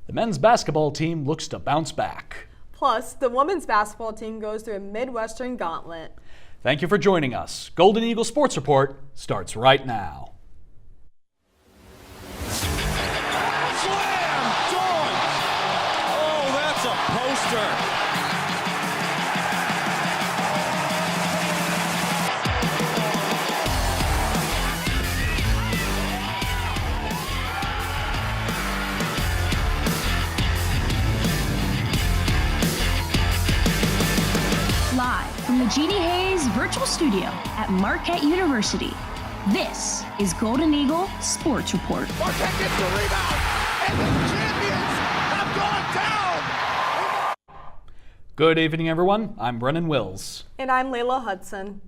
The men's basketball team looks to bounce back. Plus, the women's basketball team goes through a Midwestern gauntlet. Thank you for joining us. Golden Eagle Sports Report starts right now. Slam! Dunk! Oh, that's a poster. Live from the Jeannie Hayes Virtual Studio at Marquette University, this is Golden Eagle Sports Report. Marquette gets the rebound, and the champions have gone down! Good evening, everyone. I'm Brennan Wills. And I'm Layla Hudson.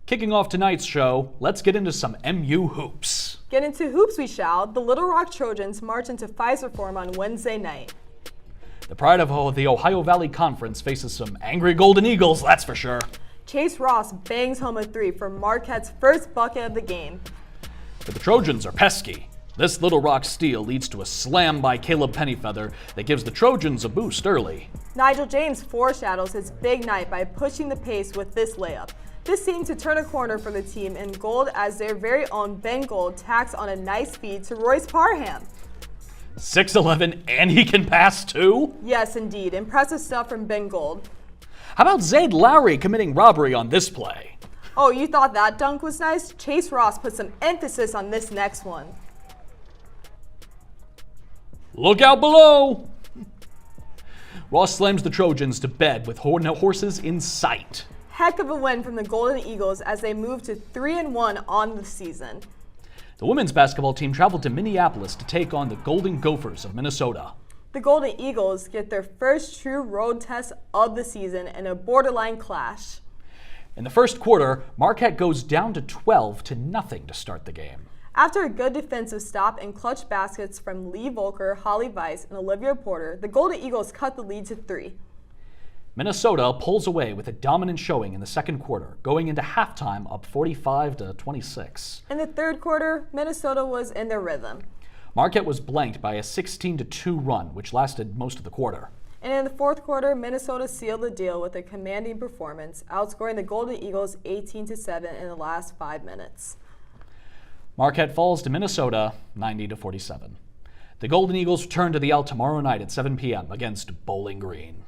Kicking off tonight's show, let's get into some MU hoops. Get into hoops we shall. The Little Rock Trojans march into Pfizer Forum on Wednesday night. The pride of the Ohio Valley Conference faces some angry Golden Eagles, that's for sure. Chase Ross bangs home a three for Marquette's first bucket of the game. But the Trojans are pesky. This Little Rock steal leads to a slam by Caleb Pennyfeather that gives the Trojans a boost early. Nigel James foreshadows his big night by pushing the pace with this layup. This seemed to turn a corner for the team in gold as their very own Ben Gold tacks on a nice feed to Royce Parham. 6'11", and he can pass too? Yes, indeed. Impressive stuff from Ben Gold. How about Zayd Lowry committing robbery on this play? Oh, you thought that dunk was nice? Chase Ross put some emphasis on this next one. Look out below! Ross slams the Trojans to bed with horses in sight. Heck of a win from the Golden Eagles as they move to 3-1 on the season. The women's basketball team traveled to Minneapolis to take on the Golden Gophers of Minnesota. The Golden Eagles get their first true road test of the season in a borderline clash. In the first quarter, Marquette goes down to 12-0 to start the game. After a good defensive stop and clutch baskets from Lee Volker, Holly Weiss, and Olivia Porter, the Golden Eagles cut the lead to 3. Minnesota pulls away with a dominant showing in the second quarter, going into halftime up 45-26. In the third quarter, Minnesota was in their rhythm. Marquette was blanked by a 16-2 run, which lasted most of the quarter. And in the fourth quarter, Minnesota sealed the deal with a commanding performance, outscoring the Golden Eagles 18-7 in the last 5 minutes. Marquette falls to Minnesota 90-47. The Golden Eagles return to the L tomorrow night at 7 p.m. against Bowling Green.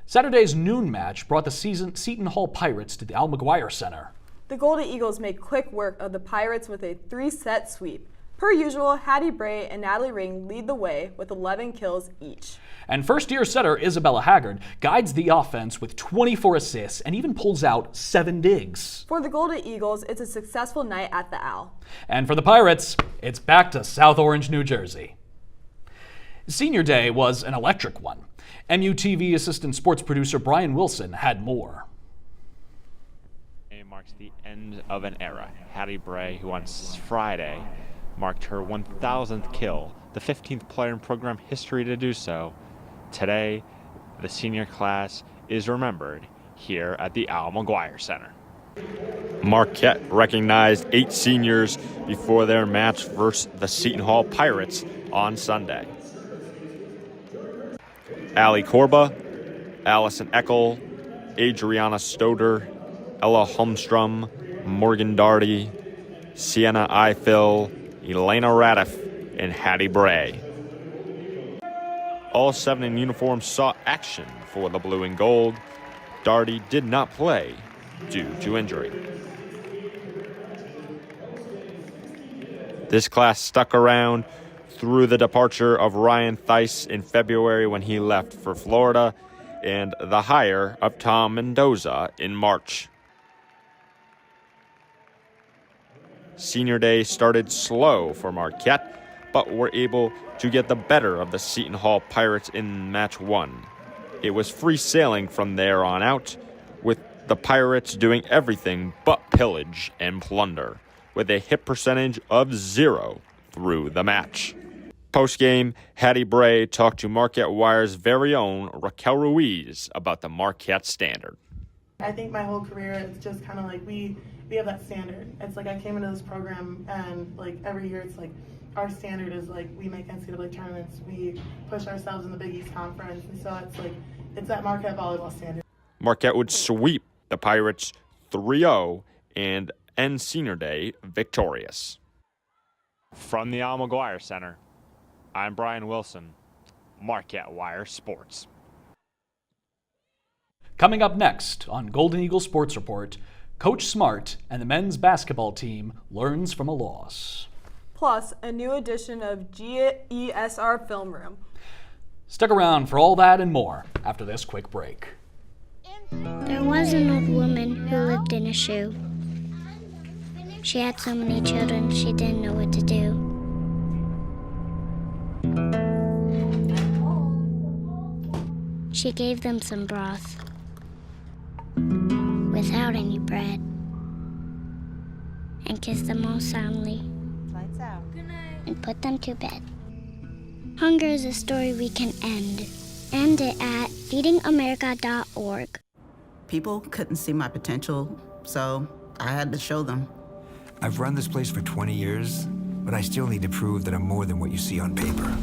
Saturday's noon match brought the Seton Hall Pirates to the Al McGuire Center. The Golden Eagles make quick work of the Pirates with a 3-set sweep. Per usual, Hattie Bray and Natalie Ring lead the way with 11 kills each. And first-year setter Isabella Haggard guides the offense with 24 assists and even pulls out 7 digs. For the Golden Eagles, it's a successful night at the Al. And for the Pirates, it's back to South Orange, New Jersey. Senior Day was an electric one. MUTV assistant sports producer Brian Wilson had more. It marks the end of an era. Hattie Bray, who on Friday marked her 1,000th kill, the 15th player in program history to do so. Today, the senior class is remembered here at the Al McGuire Center. Marquette recognized 8 seniors before their match versus the Seton Hall Pirates on Sunday. Allie Korba, Allison Eckel, Adriana Stoder, Ella Holmstrom, Morgan Darty, Sienna Eiffel, Elena Radiff, and Hattie Bray. All 7 in uniform saw action for the blue and gold. Darty did not play due to injury. This class stuck around through the departure of Ryan Theis in February when he left for Florida, and the hire of Tom Mendoza in March. Senior Day started slow for Marquette, but were able to get the better of the Seton Hall Pirates in match 1. It was free sailing from there on out, with the Pirates doing everything but pillage and plunder, with a hit percentage of 0 through the match. Post-game, Hattie Bray talked to Marquette Wire's very own Raquel Ruiz about the Marquette standard. I think my whole career, it's just kind of like we have that standard. It's like I came into this program and like every year it's like our standard is like we make NCAA tournaments, we push ourselves in the Big East Conference, and so it's like it's that Marquette volleyball standard. Marquette would sweep the Pirates 3-0 and end senior day victorious. From the Al McGuire Center, I'm Brian Wilson, Marquette Wire Sports. Coming up next on Golden Eagle Sports Report, Coach Smart and the men's basketball team learns from a loss. Plus, a new edition of GESR Film Room. Stick around for all that and more after this quick break. There was an old woman who lived in a shoe. She had so many children, she didn't know what to do. She gave them some broth without any bread and kissed them all soundly and put them to bed. Hunger is a story we can end. End it at feedingamerica.org. People couldn't see my potential, so I had to show them. I've run this place for 20 years, but I still need to prove that I'm more than what you see on paper.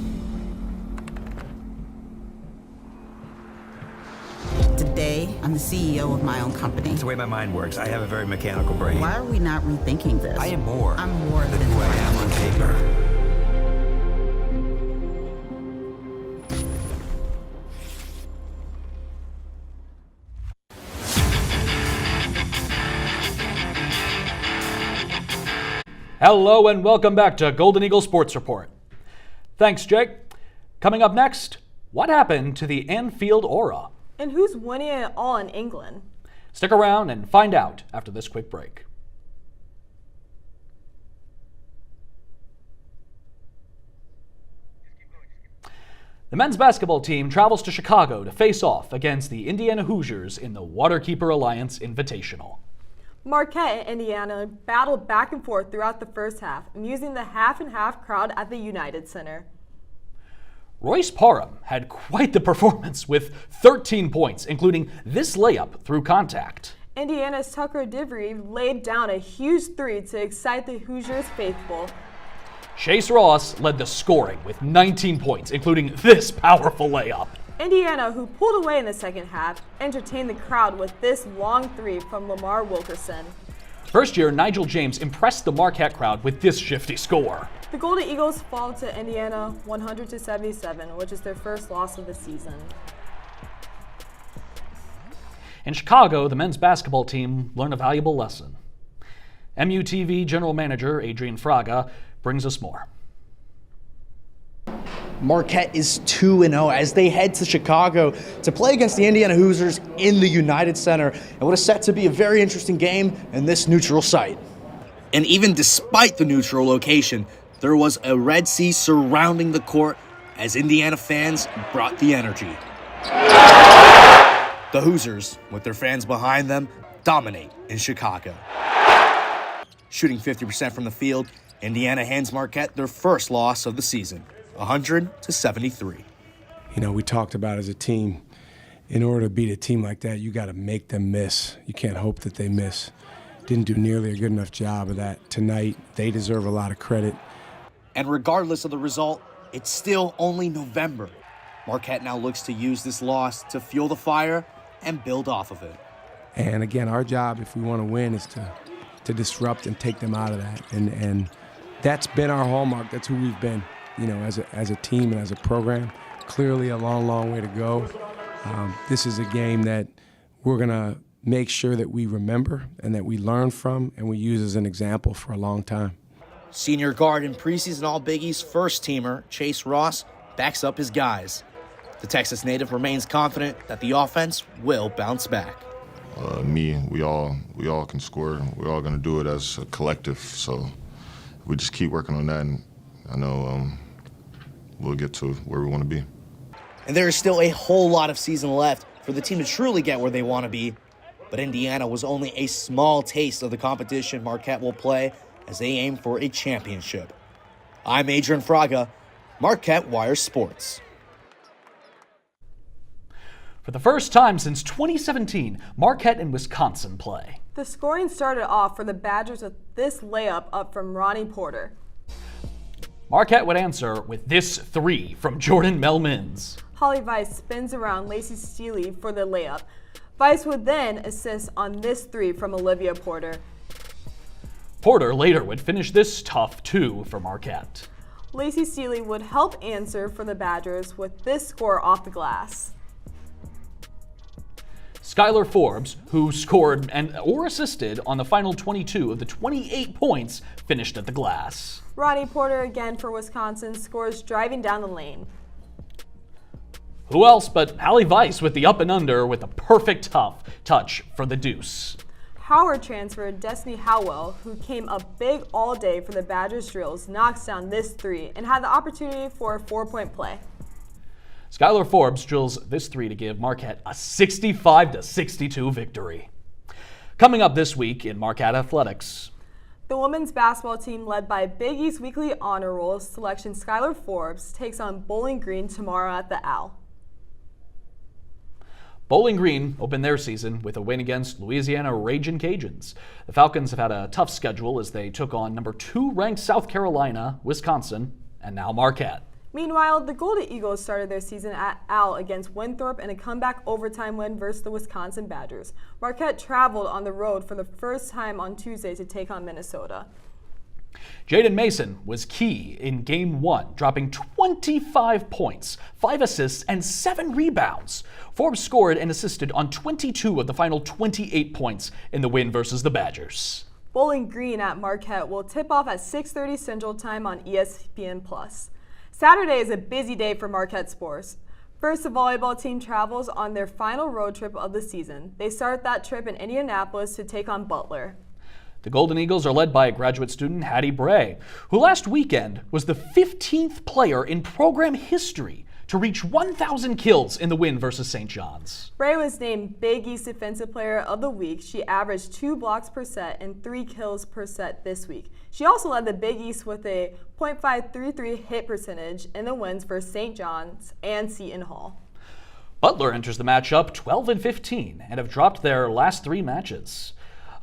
Today, I'm the CEO of my own company. It's the way my mind works. I have a very mechanical brain. Why are we not rethinking this? I am more. I'm more than who I am on paper. Hello and welcome back to Golden Eagle Sports Report. Thanks, Jake. Coming up next, what happened to the Anfield Aura? And who's winning it all in England? Stick around and find out after this quick break. The men's basketball team travels to Chicago to face off against the Indiana Hoosiers in the Waterkeeper Alliance Invitational. Marquette and Indiana battled back and forth throughout the first half, amusing the half-and-half crowd at the United Center. Royce Parham had quite the performance with 13 points, including this layup through contact. Indiana's Tucker Divry laid down a huge three to excite the Hoosiers faithful. Chase Ross led the scoring with 19 points, including this powerful layup. Indiana, who pulled away in the second half, entertained the crowd with this long three from Lamar Wilkerson. First year, Nigel James impressed the Marquette crowd with this shifty score. The Golden Eagles fall to Indiana 100-77, which is their first loss of the season. In Chicago, the men's basketball team learned a valuable lesson. MUTV General Manager Adrian Fraga brings us more. Marquette is 2-0 as they head to Chicago to play against the Indiana Hoosiers in the United Center, and what is set to be a very interesting game in this neutral site. And even despite the neutral location, there was a Red Sea surrounding the court as Indiana fans brought the energy. The Hoosiers, with their fans behind them, dominate in Chicago. Shooting 50% from the field, Indiana hands Marquette their first loss of the season, 100-73. You know, we talked about as a team, in order to beat a team like that, you got to make them miss. You can't hope that they miss. Didn't do nearly a good enough job of that tonight. They deserve a lot of credit. And regardless of the result, it's still only November. Marquette now looks to use this loss to fuel the fire and build off of it. And again, our job, if we want to win, is to disrupt and take them out of that. And that's been our hallmark. That's who we've been, you know, as a team and as a program. Clearly a long, long way to go. This is a game that we're going to make sure that we remember and that we learn from and we use as an example for a long time. Senior guard and preseason All-Big East first-teamer Chase Ross backs up his guys. The Texas native remains confident that the offense will bounce back. We all can score. We're all going to do it as a collective. So we just keep working on that, and I know we'll get to where we want to be. And there is still a whole lot of season left for the team to truly get where they want to be. But Indiana was only a small taste of the competition Marquette will play as they aim for a championship. I'm Adrian Fraga, Marquette Wire Sports. For the first time since 2017, Marquette and Wisconsin play. The scoring started off for the Badgers with this layup up from Ronnie Porter. Marquette would answer with this three from Jordan Melmins. Holly Weiss spins around Lacey Steele for the layup. Weiss would then assist on this three from Olivia Porter. Porter later would finish this tough two for Marquette. Lacey Steele would help answer for the Badgers with this score off the glass. Skylar Forbes, who scored or assisted on the final 22 of the 28 points, finished at the glass. Ronnie Porter again for Wisconsin scores driving down the lane. Who else but Holly Weiss with the up and under with a perfect tough touch for the deuce. Howard transfer Destiny Howell, who came up big all day for the Badgers drills, knocks down this three and had the opportunity for a 4-point play. Skylar Forbes drills this three to give Marquette a 65-62 victory. Coming up this week in Marquette Athletics. The women's basketball team led by Big East Weekly Honor Roll selection Skylar Forbes takes on Bowling Green tomorrow at the Owl. Bowling Green opened their season with a win against Louisiana Ragin' Cajuns. The Falcons have had a tough schedule as they took on number 2 ranked South Carolina, Wisconsin, and now Marquette. Meanwhile, the Golden Eagles started their season at Owl against Winthrop in a comeback overtime win versus the Wisconsin Badgers. Marquette traveled on the road for the first time on Tuesday to take on Minnesota. Jaden Mason was key in Game 1, dropping 25 points, 5 assists, and 7 rebounds. Forbes scored and assisted on 22 of the final 28 points in the win versus the Badgers. Bowling Green at Marquette will tip off at 6:30 Central Time on ESPN+. Saturday is a busy day for Marquette sports. First, the volleyball team travels on their final road trip of the season. They start that trip in Indianapolis to take on Butler. The Golden Eagles are led by graduate student Hattie Bray, who last weekend was the 15th player in program history to reach 1,000 kills in the win versus St. John's. Bray was named Big East Defensive Player of the Week. She averaged 2 blocks per set and 3 kills per set this week. She also led the Big East with a .533 hit percentage in the wins for St. John's and Seton Hall. Butler enters the matchup 12-15 and have dropped their last 3 matches.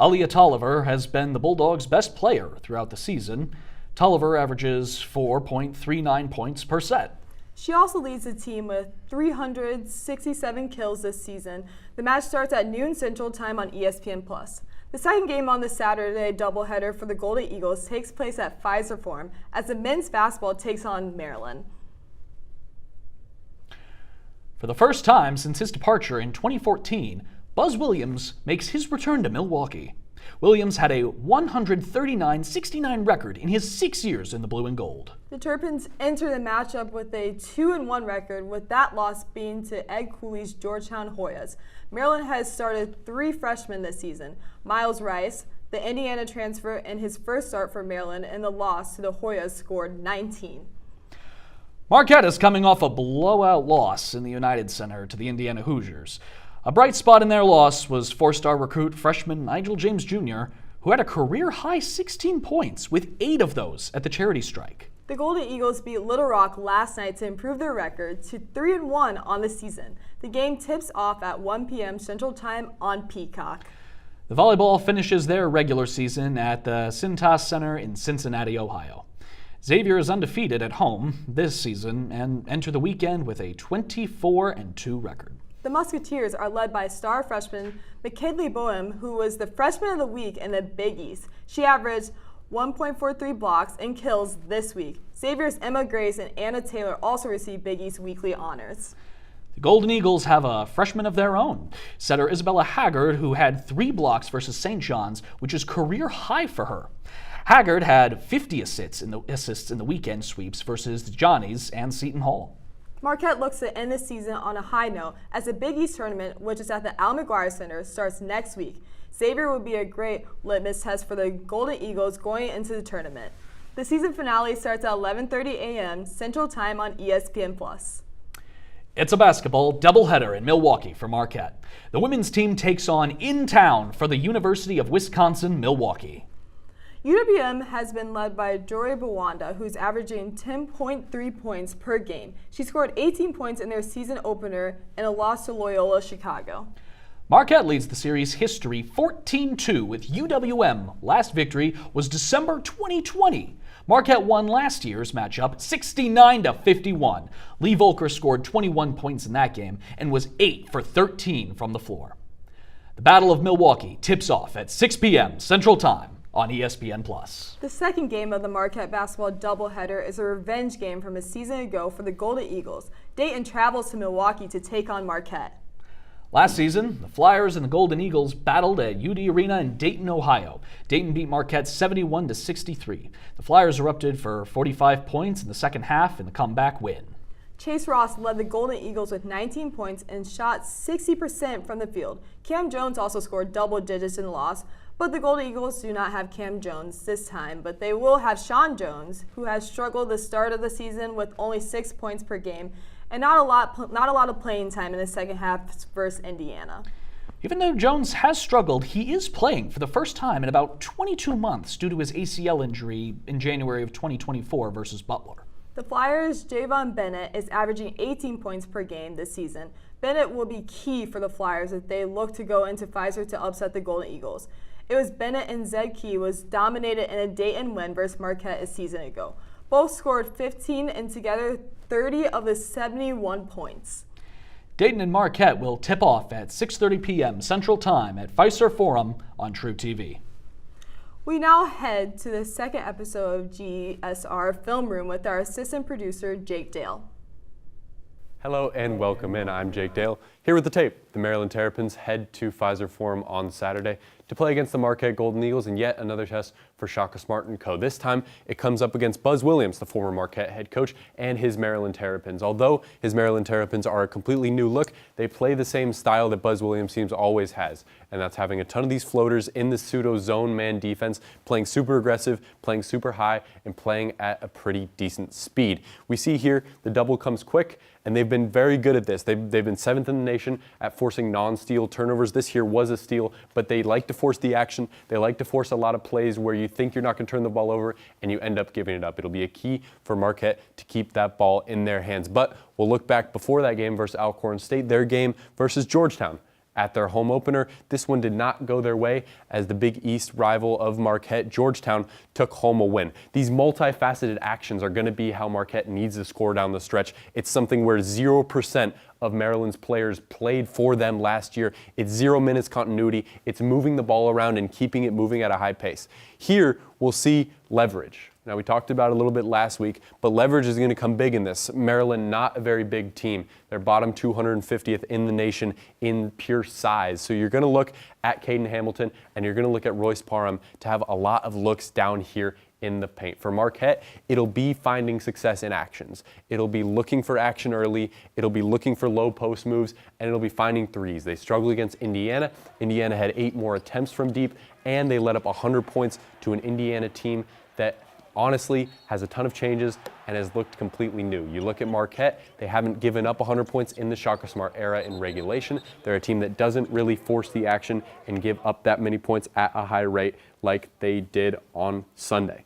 Aaliyah Tolliver has been the Bulldogs' best player throughout the season. Tolliver averages 4.39 points per set. She also leads the team with 367 kills this season. The match starts at noon Central Time on ESPN+. The second game on the Saturday doubleheader for the Golden Eagles takes place at Pfizer Forum as the men's basketball takes on Maryland. For the first time since his departure in 2014, Buzz Williams makes his return to Milwaukee. Williams had a 139-69 record in his 6 years in the blue and gold. The Terrapins enter the matchup with a 2-1 record, with that loss being to Ed Cooley's Georgetown Hoyas. Maryland has started 3 freshmen this season. Miles Rice, the Indiana transfer, in his first start for Maryland, and the loss to the Hoyas scored 19. Marquette is coming off a blowout loss in the United Center to the Indiana Hoosiers. A bright spot in their loss was 4-star recruit freshman Nigel James Jr., who had a career-high 16 points, with 8 of those at the charity strike. The Golden Eagles beat Little Rock last night to improve their record to 3-1 on the season. The game tips off at 1 p.m. Central Time on Peacock. The volleyball finishes their regular season at the Cintas Center in Cincinnati, Ohio. Xavier is undefeated at home this season and enter the weekend with a 24-2 record. The Musketeers are led by star freshman McKinley Boehm, who was the freshman of the week in the Big East. She averaged 1.43 blocks and kills this week. Xavier's Emma Grace and Anna Taylor also received Big East weekly honors. The Golden Eagles have a freshman of their own, setter Isabella Haggard, who had 3 blocks versus St. John's, which is career high for her. Haggard had 50 assists in the weekend sweeps versus the Johnnies and Seton Hall. Marquette looks to end the season on a high note as the Big East tournament, which is at the Al McGuire Center, starts next week. Xavier would be a great litmus test for the Golden Eagles going into the tournament. The season finale starts at 11:30 a.m. Central Time on ESPN+. It's a basketball doubleheader in Milwaukee for Marquette. The women's team takes on in town for the University of Wisconsin-Milwaukee. UWM has been led by Jory Bawanda, who's averaging 10.3 points per game. She scored 18 points in their season opener in a loss to Loyola Chicago. Marquette leads the series history 14-2 with UWM. Last victory was December 2020. Marquette won last year's matchup 69-51. Lee Volker scored 21 points in that game and was 8 for 13 from the floor. The Battle of Milwaukee tips off at 6 p.m. Central Time on ESPN+. The second game of the Marquette basketball doubleheader is a revenge game from a season ago for the Golden Eagles. Dayton travels to Milwaukee to take on Marquette. Last season, the Flyers and the Golden Eagles battled at UD Arena in Dayton, Ohio. Dayton beat Marquette 71-63. The Flyers erupted for 45 points in the second half in the comeback win. Chase Ross led the Golden Eagles with 19 points and shot 60% from the field. Cam Jones also scored double digits in the loss, but the Golden Eagles do not have Cam Jones this time, but they will have Sean Jones, who has struggled the start of the season with only 6 points per game and not a lot of playing time in the second half versus Indiana. Even though Jones has struggled, he is playing for the first time in about 22 months due to his ACL injury in January of 2024 versus Butler. The Flyers' Javon Bennett is averaging 18 points per game this season. Bennett will be key for the Flyers if they look to go into Pfizer to upset the Golden Eagles. It was Bennett and Zed Key was dominated in a Dayton win versus Marquette a season ago. Both scored 15 and together 30 of the 71 points. Dayton and Marquette will tip off at 6:30 p.m. Central Time at Pfizer Forum on True TV. We now head to the second episode of GSR Film Room with our assistant producer, Jake Dale. Hello and welcome in. I'm Jake Dale. Here with the tape, the Maryland Terrapins head to Pfizer Forum on Saturday to play against the Marquette Golden Eagles in yet another test for Shaka Smart & Co. This time, it comes up against Buzz Williams, the former Marquette head coach, and his Maryland Terrapins. Although his Maryland Terrapins are a completely new look, they play the same style that Buzz Williams teams always has, and that's having a ton of these floaters in the pseudo zone man defense, playing super aggressive, playing super high, and playing at a pretty decent speed. We see here the double comes quick, and they've been very good at this. They've been 7th in the nation at forcing non-steal turnovers. This here was a steal, but they like to force the action. They like to force a lot of plays where you think you're not going to turn the ball over, and you end up giving it up. It'll be a key for Marquette to keep that ball in their hands. But we'll look back before that game versus Alcorn State, their game versus Georgetown. At their home opener, this one did not go their way as the Big East rival of Marquette, Georgetown, took home a win. These multifaceted actions are going to be how Marquette needs to score down the stretch. It's something where 0% of Maryland's players played for them last year. It's 0 minutes continuity. It's moving the ball around and keeping it moving at a high pace. Here, we'll see leverage. Now, we talked about it a little bit last week, but leverage is going to come big in this. Maryland, not a very big team. They're bottom 250th in the nation in pure size. So you're going to look at Caden Hamilton, and you're going to look at Royce Parham to have a lot of looks down here in the paint. For Marquette, it'll be finding success in actions. It'll be looking for action early. It'll be looking for low post moves, and it'll be finding threes. They struggled against Indiana. Indiana had 8 more attempts from deep, and they let up 100 points to an Indiana team that honestly has a ton of changes and has looked completely new. You look at Marquette, they haven't given up 100 points in the Shaka Smart era in regulation. They're a team that doesn't really force the action and give up that many points at a high rate like they did on Sunday.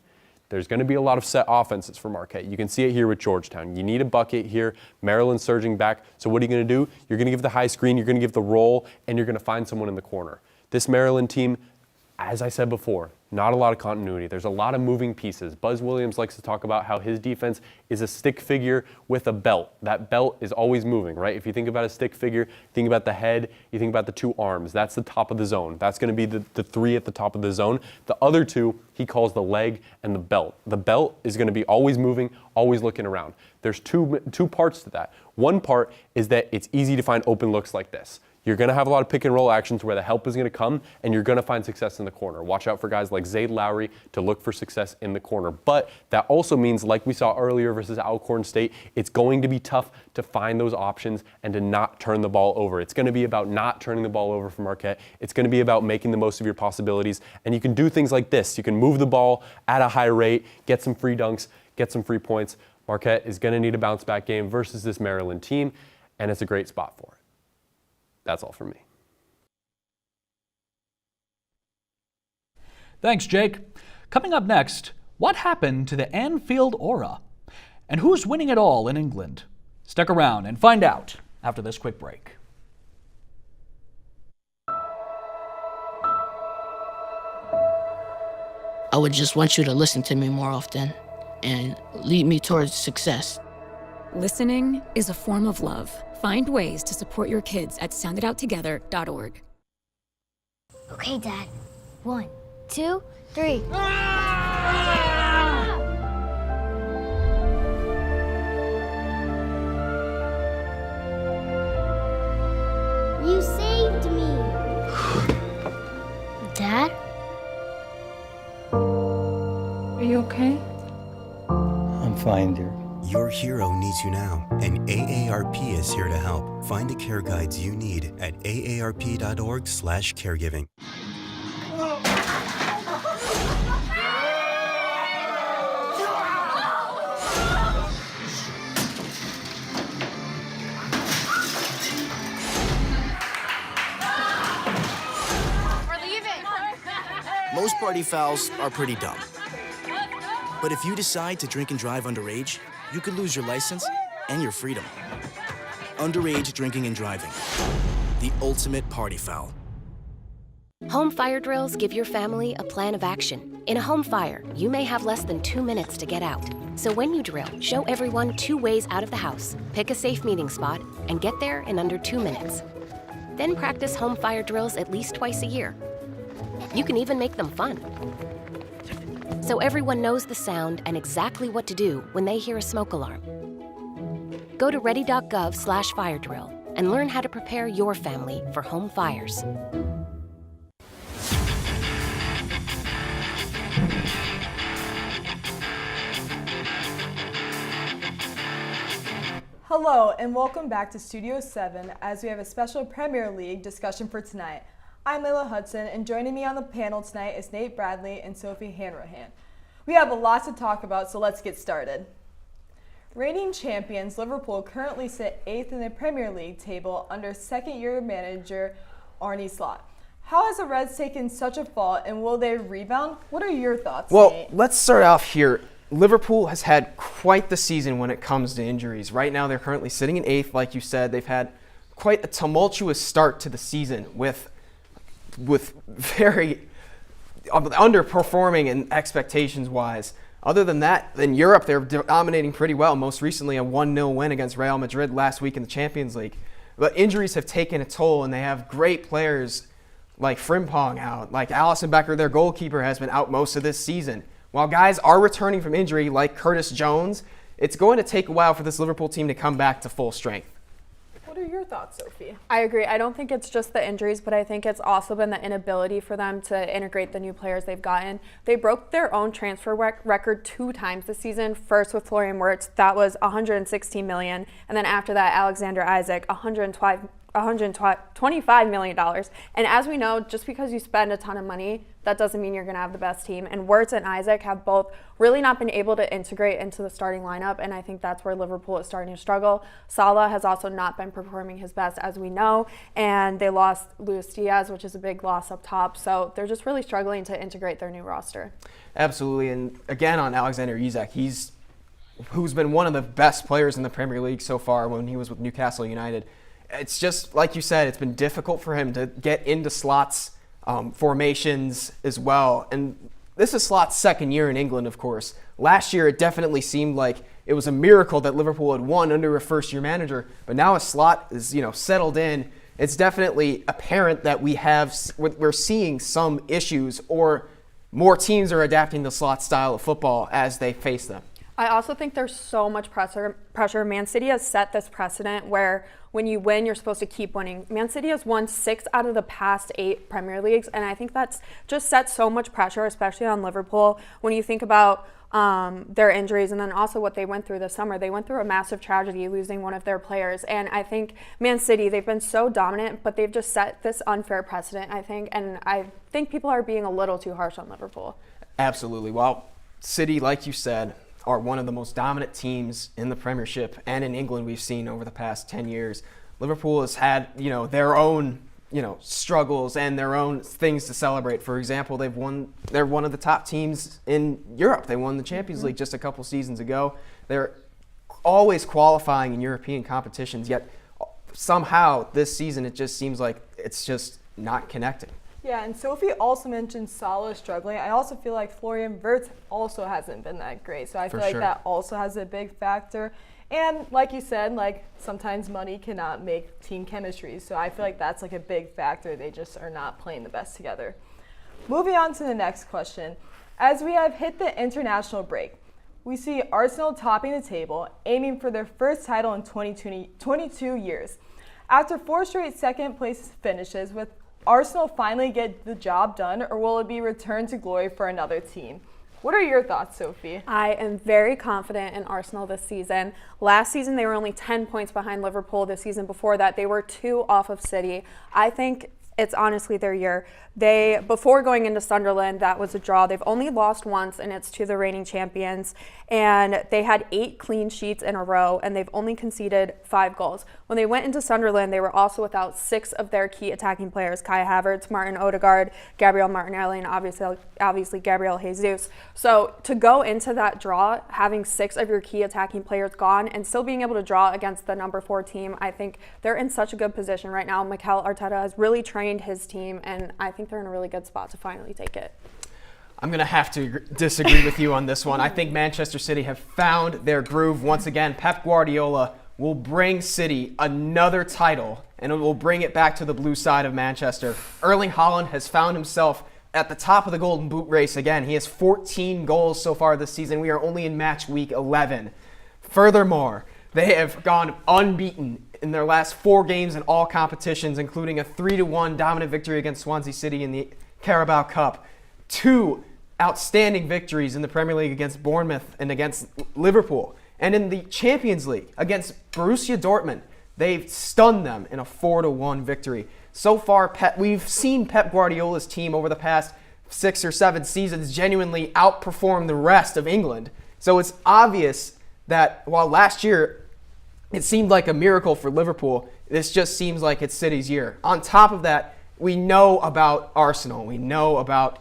There's going to be a lot of set offenses for Marquette. You can see it here with Georgetown. You need a bucket here. Maryland surging back. So what are you going to do? You're going to give the high screen, you're going to give the roll, and you're going to find someone in the corner. This Maryland team, as I said before, not a lot of continuity. There's a lot of moving pieces. Buzz Williams likes to talk about how his defense is a stick figure with a belt. That belt is always moving, right? If you think about a stick figure, think about the head, you think about the 2 arms. That's the top of the zone. That's going to be the 3 at the top of the zone. The other 2, he calls the leg and the belt. The belt is going to be always moving, always looking around. There's two parts to that. One part is that it's easy to find open looks like this. You're going to have a lot of pick and roll actions where the help is going to come, and you're going to find success in the corner. Watch out for guys like Zayd Lowry to look for success in the corner. But that also means, like we saw earlier versus Alcorn State, it's going to be tough to find those options and to not turn the ball over. It's going to be about not turning the ball over for Marquette. It's going to be about making the most of your possibilities. And you can do things like this. You can move the ball at a high rate, get some free dunks, get some free points. Marquette is going to need a bounce back game versus this Maryland team, and it's a great spot for it. That's all from me. Thanks, Jake. Coming up next, what happened to the Anfield Aura? And who's winning it all in England? Stick around and find out after this quick break. I would just want you to listen to me more often. and lead me towards success. Listening is a form of love. Find ways to support your kids at sounditouttogether.org. Okay, Dad. 1, 2, 3. You saved me. Dad? Are you okay? I'm fine, dear. Your hero needs you now, and AARP is here to help. Find the care guides you need at aarp.org/caregiving. Most party fouls are pretty dumb. But if you decide to drink and drive underage, you could lose your license and your freedom. Underage drinking and driving. The ultimate party foul. Home fire drills give your family a plan of action. In a home fire, you may have less than 2 minutes to get out. So when you drill, show everyone 2 ways out of the house, pick a safe meeting spot, and get there in under 2 minutes. Then practice home fire drills at least twice a year. You can even make them fun. So everyone knows the sound and exactly what to do when they hear a smoke alarm. Go to ready.gov/fire drill and learn how to prepare your family for home fires. Hello and welcome back to Studio 7 as we have a special Premier League discussion for tonight. I'm Layla Hudson, and joining me on the panel tonight is Nate Bradley and Sophie Hanrahan. We have a lot to talk about, so let's get started. Reigning champions Liverpool currently sit 8th in the Premier League table under second-year manager Arne Slot. How has the Reds taken such a fall, and will they rebound? What are your thoughts, Well, Nate? let's start off here. Liverpool has had quite the season when it comes to injuries. Right now, they're currently sitting in 8th, like you said. They've had quite a tumultuous start to the season with very underperforming and expectations-wise. Other than that, in Europe, they're dominating pretty well. Most recently, a 1-0 win against Real Madrid last week in the Champions League. But injuries have taken a toll, and they have great players like Frimpong out. Like Alisson Becker, their goalkeeper, has been out most of this season. While guys are returning from injury, like Curtis Jones, it's going to take a while for this Liverpool team to come back to full strength. What are your thoughts, Sophie? I agree. I don't think it's just the injuries, but I think it's also been the inability for them to integrate the new players they've gotten. They broke their own transfer record 2 times this season. First with Florian Wirtz, that was $116 million, and then after that, Alexander Isak, $125 million. And as we know, just because you spend a ton of money, that doesn't mean you're going to have the best team. And Wirtz and Isak have both really not been able to integrate into the starting lineup, and I think that's where Liverpool is starting to struggle. Salah has also not been performing his best, as we know, and they lost Luis Diaz, which is a big loss up top. So they're just really struggling to integrate their new roster. Absolutely. And again, on Alexander Isak, who's been one of the best players in the Premier League so far when he was with Newcastle United. It's just, like you said, it's been difficult for him to get into Slot's formations as well. And this is Slot's second year in England, of course. Last year, it definitely seemed like it was a miracle that Liverpool had won under a first-year manager. But now as Slot is, settled in, it's definitely apparent that we're seeing some issues, or more teams are adapting the Slot style of football as they face them. I also think there's so much pressure. Man City has set this precedent where when you win, you're supposed to keep winning. Man City has won 6 out of the past 8 Premier Leagues, and I think that's just set so much pressure, especially on Liverpool. When you think about their injuries and then also what they went through this summer, they went through a massive tragedy losing one of their players. And I think Man City, they've been so dominant, but they've just set this unfair precedent, I think. And I think people are being a little too harsh on Liverpool. Absolutely. Well, City, like you said, are one of the most dominant teams in the Premiership and in England we've seen over the past 10 years. Liverpool has had, their own, struggles and their own things to celebrate. For example, they're one of the top teams in Europe. They won the Champions League just a couple seasons ago. They're always qualifying in European competitions, yet somehow this season it just seems like it's just not connecting. Yeah, and Sophie also mentioned Sala struggling. I also feel like Florian Wirtz also hasn't been that great. So I feel like that also has a big factor. And like you said, like sometimes money cannot make team chemistry. So I feel like that's like a big factor. They just are not playing the best together. Moving on to the next question. As we have hit the international break, we see Arsenal topping the table, aiming for their first title in 22 years. After 4 straight second place finishes, will Arsenal finally get the job done, or will it be returned to glory for another team? What are your thoughts, Sophie? I am very confident in Arsenal this season. Last season, they were only 10 points behind Liverpool. The season before that, they were 2 off of City. I think it's honestly their year. Before going into Sunderland, that was a draw. They've only lost once, and it's to the reigning champions. And they had 8 clean sheets in a row, and they've only conceded 5 goals. When they went into Sunderland, they were also without 6 of their key attacking players: Kai Havertz, Martin Odegaard, Gabriel Martinelli, and obviously Gabriel Jesus. So to go into that draw, having 6 of your key attacking players gone and still being able to draw against the number 4 team, I think they're in such a good position right now. Mikel Arteta has really trained his team, and I think they're in a really good spot to finally take it. I'm going to have to disagree with you on this one. I think Manchester City have found their groove once again. Pep Guardiola will bring City another title, and it will bring it back to the blue side of Manchester. Erling Haaland has found himself at the top of the Golden Boot race again. He has 14 goals so far this season. We are only in match week 11. Furthermore, they have gone unbeaten in their last 4 games in all competitions, including a 3-1 dominant victory against Swansea City in the Carabao Cup, 2 outstanding victories in the Premier League against Bournemouth and against Liverpool. And in the Champions League against Borussia Dortmund, they've stunned them in a 4-1 victory. So far, we've seen Pep Guardiola's team over the past 6 or 7 seasons genuinely outperform the rest of England. So it's obvious that while last year it seemed like a miracle for Liverpool, this just seems like it's City's year. On top of that, we know about Arsenal. We know about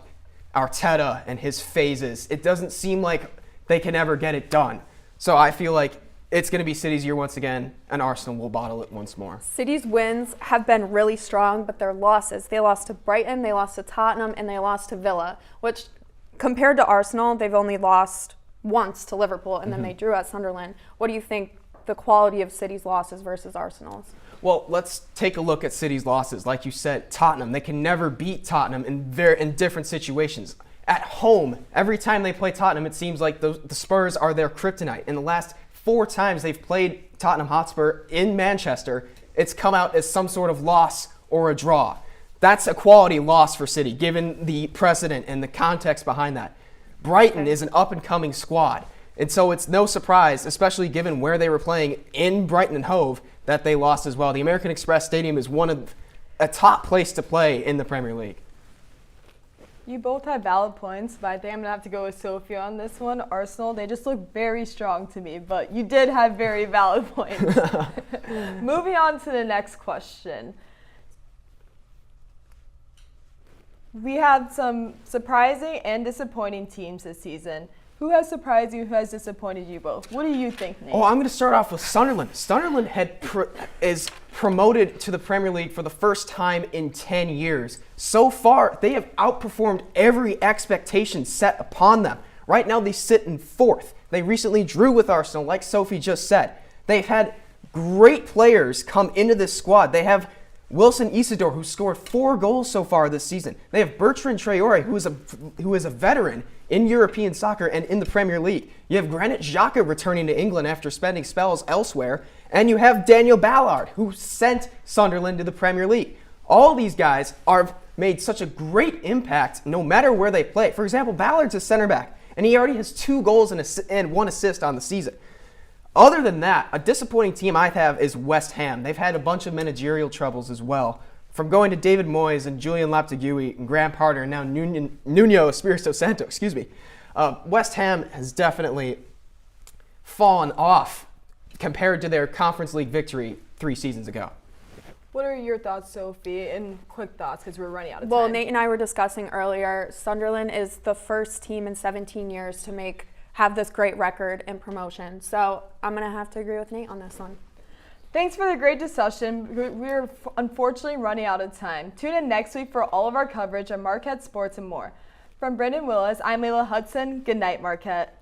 Arteta and his phases. It doesn't seem like they can ever get it done. So I feel like it's going to be City's year once again, and Arsenal will bottle it once more. City's wins have been really strong, but their losses, they lost to Brighton, they lost to Tottenham, and they lost to Villa, which compared to Arsenal, they've only lost once to Liverpool, and then they drew at Sunderland. What do you think the quality of City's losses versus Arsenal's? Well, let's take a look at City's losses. Like you said, Tottenham, they can never beat Tottenham in different situations. At home, every time they play Tottenham, it seems like the Spurs are their kryptonite. In the last 4 times they've played Tottenham Hotspur in Manchester, it's come out as some sort of loss or a draw. That's a quality loss for City, given the precedent and the context behind that. Brighton is an up-and-coming squad. And so it's no surprise, especially given where they were playing in Brighton and Hove, that they lost as well. The American Express Stadium is a top place to play in the Premier League. You both have valid points, but I think I'm going to have to go with Sophie on this one. Arsenal, they just look very strong to me, but you did have very valid points. Moving on to the next question. We had some surprising and disappointing teams this season. Who has surprised you? Who has disappointed you both? What do you think, Nate? Oh, I'm going to start off with Sunderland. Sunderland is promoted to the Premier League for the first time in 10 years. So far, they have outperformed every expectation set upon them. Right now, they sit in 4th. They recently drew with Arsenal, like Sophie just said. They've had great players come into this squad. They have Wilson Isidore, who scored 4 goals so far this season. They have Bertrand Traore, who is a veteran in European soccer and in the Premier League. You have Granit Xhaka returning to England after spending spells elsewhere. And you have Daniel Ballard, who sent Sunderland to the Premier League. All these guys are made such a great impact no matter where they play. For example, Ballard's a center back, and he already has 2 goals and 1 assist on the season. Other than that, a disappointing team I have is West Ham. They've had a bunch of managerial troubles as well. From going to David Moyes and Julian Lopetegui and Graham Potter and now Nuno Espirito Santo, West Ham has definitely fallen off compared to their Conference League victory 3 seasons ago. What are your thoughts, Sophie, and quick thoughts because we're running out of time? Well, Nate and I were discussing earlier, Sunderland is the first team in 17 years to have this great record in promotion. So I'm going to have to agree with Nate on this one. Thanks for the great discussion. We're unfortunately running out of time. Tune in next week for all of our coverage on Marquette sports and more. From Brendan Willis, I'm Layla Hudson. Good night, Marquette.